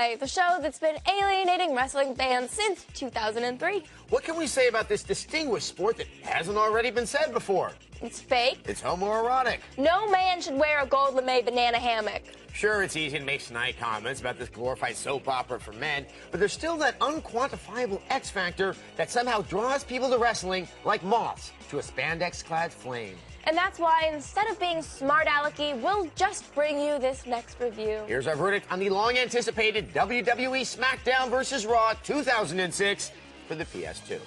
Dynamite, the show that's been alienating wrestling fans since 2003. What can we say about this distinguished sport that hasn't already been said before? It's fake. It's homoerotic. No man should wear a gold lame banana hammock. Sure, it's easy to make snide comments about this glorified soap opera for men, but there's still that unquantifiable X factor that somehow draws people to wrestling like moths to a spandex-clad flame. And that's why, instead of being smart alecky, we'll just bring you this next review. Here's our verdict on the long-anticipated WWE Smackdown vs. Raw 2006 for the PS2.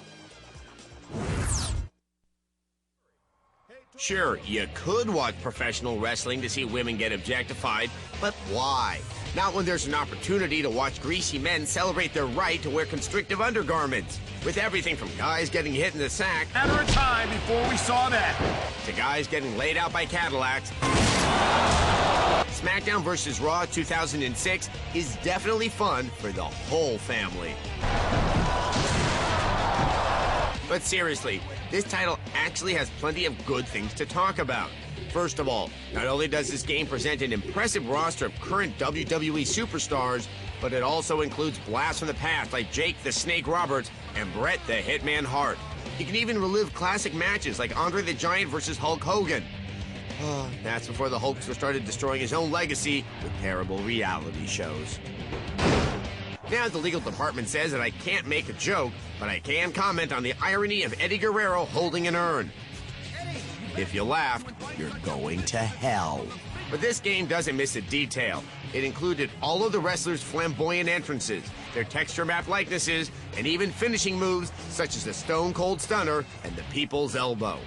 Sure, you could watch professional wrestling to see women get objectified, but why? Not when there's an opportunity to watch greasy men celebrate their right to wear constrictive undergarments. With everything from guys getting hit in the sack, Matter of time before we saw that, to guys getting laid out by Cadillacs. Smackdown vs. Raw 2006 is definitely fun for the whole family. But seriously, this title actually has plenty of good things to talk about. First of all, not only does this game present an impressive roster of current WWE superstars, but it also includes blasts from the past like Jake the Snake Roberts and Bret the Hitman Hart. You can even relive classic matches like Andre the Giant versus Hulk Hogan. That's before the Hulkster started destroying his own legacy with terrible reality shows. Now the legal department says that I can't make a joke, but I can comment on the irony of Eddie Guerrero holding an urn. If you laughed, you're going to hell. But this game doesn't miss a detail. It included all of the wrestlers' flamboyant entrances, their texture map likenesses, and even finishing moves such as the Stone Cold Stunner and the People's Elbow.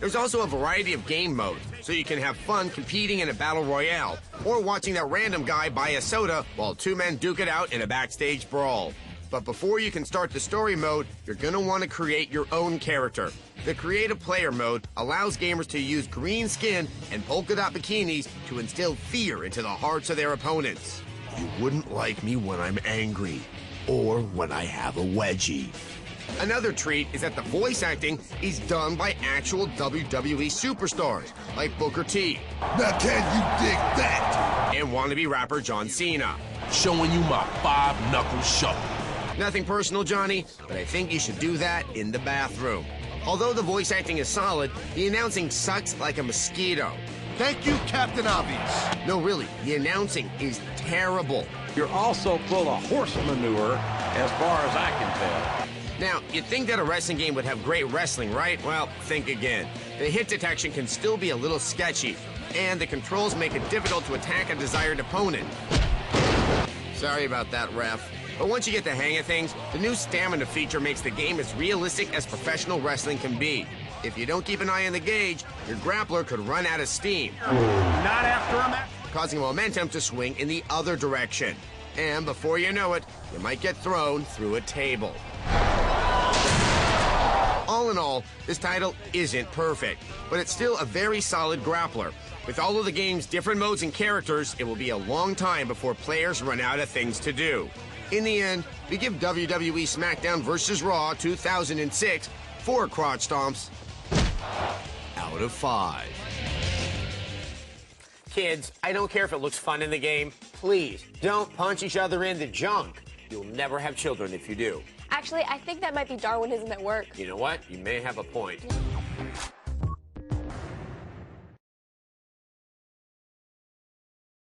There's also a variety of game modes, so you can have fun competing in a battle royale, or watching that random guy buy a soda while two men duke it out in a backstage brawl. But before you can start the story mode, you're going to want to create your own character. The Creative Player mode allows gamers to use green skin and polka dot bikinis to instill fear into the hearts of their opponents. You wouldn't like me when I'm angry, or when I have a wedgie. Another treat is that the voice acting is done by actual WWE superstars, like Booker T. now can you dig that? And wannabe rapper John Cena. Showing you my five-knuckle shuffle. Nothing personal, Johnny, but I think you should do that in the bathroom. Although the voice acting is solid, the announcing sucks like a mosquito. Thank you, Captain Obvious. No, really, the announcing is terrible. You're also full of horse manure, as far as I can tell. Now, you'd think that a wrestling game would have great wrestling, right? Well, think again. The hit detection can still be a little sketchy, and the controls make it difficult to attack a desired opponent. Sorry about that, ref. But once you get the hang of things, the new stamina feature makes the game as realistic as professional wrestling can be. If you don't keep an eye on the gauge, your grappler could run out of steam. Not after a match. Causing momentum to swing in the other direction. And before you know it, you might get thrown through a table. All in all, this title isn't perfect, but it's still a very solid grappler. With all of the game's different modes and characters, it will be a long time before players run out of things to do. In the end, we give WWE Smackdown vs. Raw 2006 4 crotch stomps out of 5. Kids, I don't care if it looks fun in the game. Please, don't punch each other in the junk. You'll never have children if you do. Actually, I think that might be Darwinism at work. You know what? You may have a point.